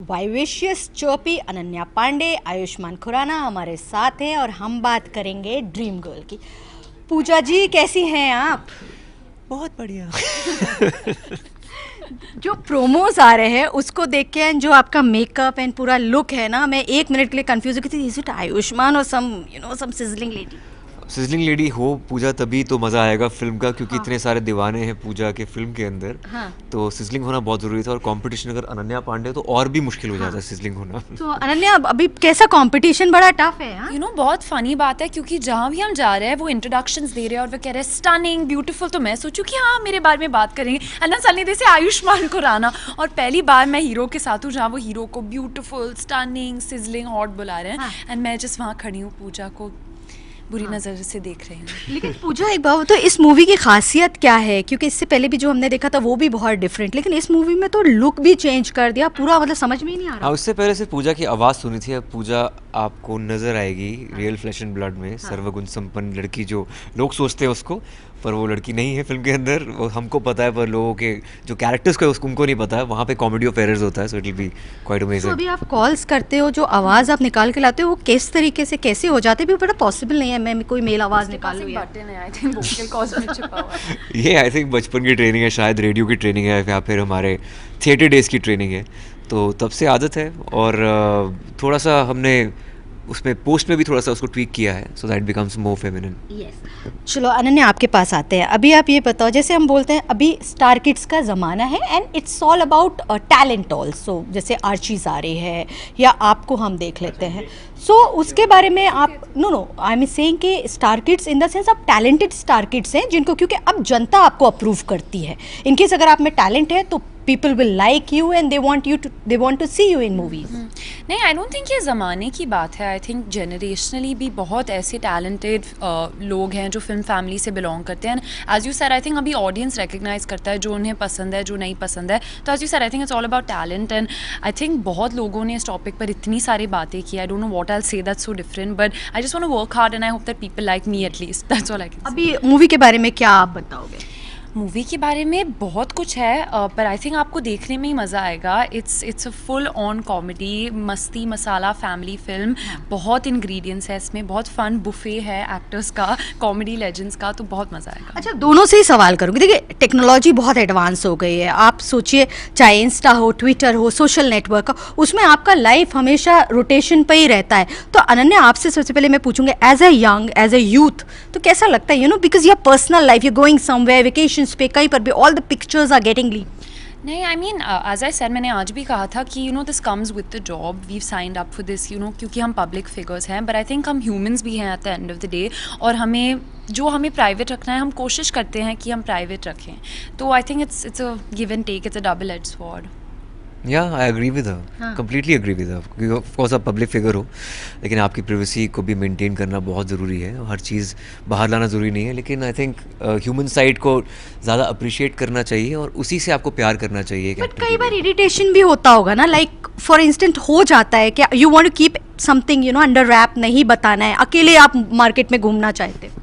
Vivacious चोपी Ananya Pandey, Ayushman Khurana हमारे साथ हैं और हम बात करेंगे ड्रीम गर्ल की। पूजा जी कैसी हैं आप? बहुत बढ़िया। जो प्रोमोज आ रहे हैं उसको देख के जो आपका मेकअप एंड पूरा लुक है ना, मैं एक मिनट के लिए कंफ्यूज हो गई थी, इज इट आयुष्मान और सम सिजलिंग लेडी? सिजलिंग लेडी हो पूजा तभी तो मज़ा आएगा फिल्म का, क्योंकि इतने सारे दीवाने हैं पूजा के फिल्म के अंदर। तो सिजलिंग होना बहुत ज़रूरी था, और कंपटीशन अगर अनन्या पांडे तो और भी मुश्किल हो जाता है सिजलिंग होना। तो अनन्या अभी कैसा कंपटीशन? बड़ा टफ है। बहुत फनी बात है, क्योंकि जहाँ भी हम जा रहे हैं वो इंट्रोडक्शंस दे रहे हैं और वो कह रहे हैं स्टनिंग ब्यूटीफुल, तो मैं सोचूं कि हाँ मेरे बारे में बात करेंगे। अन्ना सन्नी से आयुष्मान खुराना, और पहली बार मैं हीरो के साथ हूँ जहाँ वो हीरो को ब्यूटीफुल, स्टनिंग, सिजलिंग, हॉट बुला रहे हैं, एंड मैं जस्ट वहाँ खड़ी हूँ पूजा को बुरी नज़र से देख रही हूँ। लेकिन पूजा एक बात तो इस मूवी की खासियत क्या है? क्योंकि इससे पहले भी जो हमने देखा था वो भी बहुत डिफरेंट, लेकिन इस मूवी में तो लुक भी चेंज कर दिया पूरा, मतलब समझ में ही नहीं आ रहा। उससे पहले से पूजा की आवाज़ सुनी थी, अब पूजा आपको नज़र आएगी रियल फ्लैश एंड ब्लड में, सर्वगुण संपन्न लड़की जो लोग सोचते हैं उसको, पर वो लड़की नहीं है फिल्म के अंदर। वो हमको पता है, पर लोगों के जो कैरेक्टर्स को उसको उनको नहीं पता है। वहाँ पे कॉमेडी ऑफ एरर्स होता है, so it will be quite amazing. तो अभी आप कॉल्स करते हो, जो आवाज़ आप निकाल के लाते हो, वो किस तरीके से कैसे हो जाते हैं? बड़ा पॉसिबल नहीं है मैं कोई मेल आवाज़ निकाल लूँ। ये आई थिंक बचपन की ट्रेनिंग है, शायद रेडियो की ट्रेनिंग है या फिर हमारे थिएटर डेज़ की ट्रेनिंग है, तो तब से आदत है। और थोड़ा सा हमने उसमें पोस्ट में भी थोड़ा सा उसको ट्वीक किया है, so that becomes more feminine. Yes. चलो अनन्या आपके पास आते हैं। अभी आप ये बताओ, जैसे हम बोलते हैं अभी स्टार किड्स का ज़माना है and it's all about talent also, जैसे आर्चीज आ रही है या आपको हम देख लेते हैं, सो उसके बारे में आप नो आई एम सेइंग कि star kids in the sense आप टैलेंटेड स्टार किड्स हैं जिनको, क्योंकि अब जनता आपको अप्रूव करती है। इनकेस अगर आप में टैलेंट है तो people will like you and they want to see you in movies। नहीं, आई डोंट थिंक ये ज़माने की बात है। आई थिंक जनरेशनली भी बहुत ऐसे टैलेंटेड लोग हैं जो फिल्म फैमिली से बिलोंग करते हैं। As you sir, I think अभी ऑडियंस रिकग्नाइज करता है जो उन्हें पसंद है, जो नहीं पसंद है। तो as you sir, I think it's all about talent, and I think बहुत लोगों ने इस टॉपिक पर इतनी सारी बातें की। I don't know what I will say that's so different, but I just want to work hard and I hope that people like me at least, that's all I can say. अभी movie के बारे में क्या आप बताओगे? Movie के बारे में बहुत कुछ है, पर आई थिंक आपको देखने में ही मज़ा आएगा। It's a full on comedy, मस्ती मसाला फैमिली फिल्म। बहुत इंग्रेडिएंट्स है इसमें, बहुत फन बुफे है एक्टर्स का, कॉमेडी लेजेंड्स का, तो बहुत मज़ा आएगा। अच्छा, दोनों से ही सवाल करूँगी। देखिए टेक्नोलॉजी बहुत एडवांस हो गई है। आप सोचिए, चाहे इंस्टा हो, ट्विटर हो, सोशल नेटवर्क हो, उसमें आपका लाइफ हमेशा रोटेशन पर ही रहता है। तो अनन्या आपसे सबसे पहले मैं पूछूंगी, as a young, as a youth, तो कैसा लगता है, because your personal life, you going somewhere vacation पे, कहीं पर भी all the pictures are getting leak? नहीं, I mean as I said, मैंने आज भी कहा था कि this comes with the job, we signed up for this, क्योंकि हम पब्लिक फिगर्स हैं, बट आई थिंक हम ह्यूमंस भी हैं at the end of the day, और हमें प्राइवेट रखना है, हम कोशिश करते हैं कि हम प्राइवेट रखें। तो I think it's a give and take, it's a double edge sword. Yeah, I agree with her. Completely agree with her. क्योंकि ऑफ कोर्स आप पब्लिक फिगर हो, लेकिन आपकी प्राइवेसी को भी मेंटेन करना बहुत ज़रूरी है। हर चीज़ बाहर लाना ज़रूरी नहीं है, लेकिन आई थिंक ह्यूमन साइड को ज़्यादा अप्रिशिएट करना चाहिए और उसी से आपको प्यार करना चाहिए। बट कई बार इरिटेशन भी होता होगा ना, लाइक फॉर इंस्टेंट हो जाता है कि you want to keep something under wrap, नहीं बताना है, अकेले आप मार्केट में घूमना चाहते हो।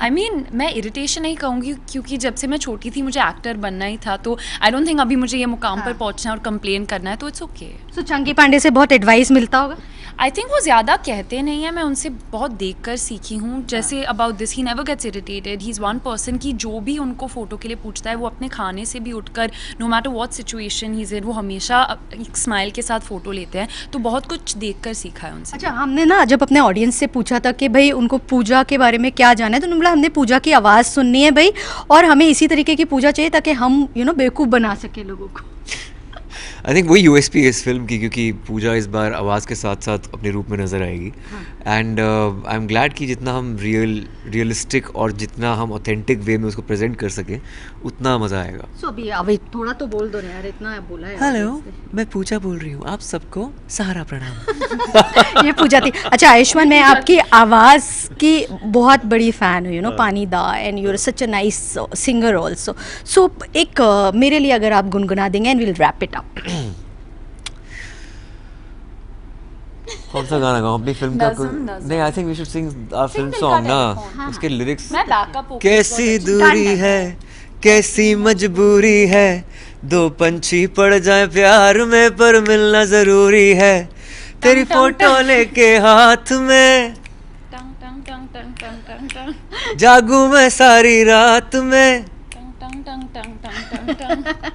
आई मीन मैं इरिटेशन नहीं कहूँगी, क्योंकि जब से मैं छोटी थी मुझे एक्टर बनना ही था, तो आई डोंट थिंक अभी मुझे ये मुकाम पर पहुँचना है और कंप्लेन करना है, तो इट्स ओके। सो चंकी पांडे से बहुत एडवाइस मिलता होगा? आई थिंक वो ज़्यादा कहते नहीं है, मैं उनसे बहुत देख कर सीखी हूँ। जैसे about this, he never gets irritated, he is one person की जो भी उनको फ़ोटो के लिए पूछता है, वो अपने खाने से भी उठकर, no matter what situation he is in, वो हमेशा एक स्माइल के साथ फ़ोटो लेते हैं। तो बहुत कुछ देख कर सीखा है उनसे। अच्छा, हमने ना जब अपने ऑडियंस से पूछा था कि भाई उनको पूजा के बारे में क्या जाना है, तो उन्होंने बोला हमने पूजा की आवाज़ सुननी है भाई, और हमें इसी तरीके की पूजा चाहिए ताकि हम बेवकूफ़ बना सके लोगों को। आई थिंक वही यूएसपी है इस फिल्म की, क्योंकि पूजा इस बार आवाज़ के साथ साथ अपने रूप में नज़र आएगी। एंड आई एम ग्लैड कि जितना हम रियलिस्टिक और जितना हम ऑथेंटिक वे में उसको प्रेजेंट कर सकें, उतना मज़ा आएगा। सो अभी थोड़ा तो बोल दो ना यार, इतना बोला है। हेलो, मैं पूजा बोल रही हूँ, आप सबको सहारा प्रणाम। ये पूजा थी। अच्छा आयुष्मान, मैं आपकी आवाज़ की बहुत बड़ी फ़ैन हूँ, पानी दा, and you are such a nice singer also. So एक मेरे लिए अगर आप गुनगुना देंगे and will wrap it up. कौन सा गाना गाऊं अपनी फिल्म का? नहीं, I think we should sing our film song ना, उसके लिरिक्स। मैं बैकअप। कैसी दूरी है, कैसी मजबूरी है, दो पंछी पड़ जाए प्यार में पर मिलना जरूरी है, तेरी टंग, फोटो लेके हाथ में टंग टंग टंग टंग टंग टंग टंग जागू मैं सारी रात में, टंग टंग टंग टंग टंग टंग टंग।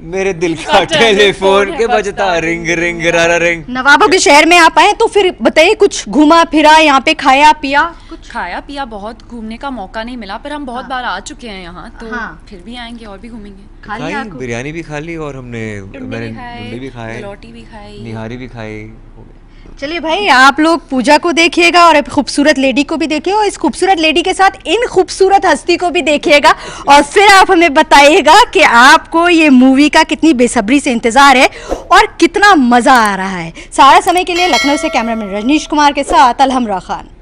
मेरे दिल का टेलीफोन के बजता रिंग रिंग रारा रिंग। नवाबों के शहर में आप आए तो फिर बताइए, कुछ घूमा फिरा यहाँ पे, खाया पिया कुछ? खाया पिया, बहुत घूमने का मौका नहीं मिला, पर हम बहुत बार आ चुके हैं यहाँ, तो हाँ। फिर भी आएंगे और भी घूमेंगे। खा लिया खाई, बिरयानी भी खा ली और हमने मैंने टुंडे भी खाए, रोटी भी खाई, निहारी भी खाई, हो गया। चलिए भाई, आप लोग पूजा को देखिएगा और खूबसूरत लेडी को भी देखिए, और इस खूबसूरत लेडी के साथ इन खूबसूरत हस्ती को भी देखिएगा, और फिर आप हमें बताइएगा कि आपको ये मूवी का कितनी बेसब्री से इंतजार है और कितना मजा आ रहा है। सारा समय के लिए लखनऊ से कैमरामैन रजनीश कुमार के साथ अलहमरा खान।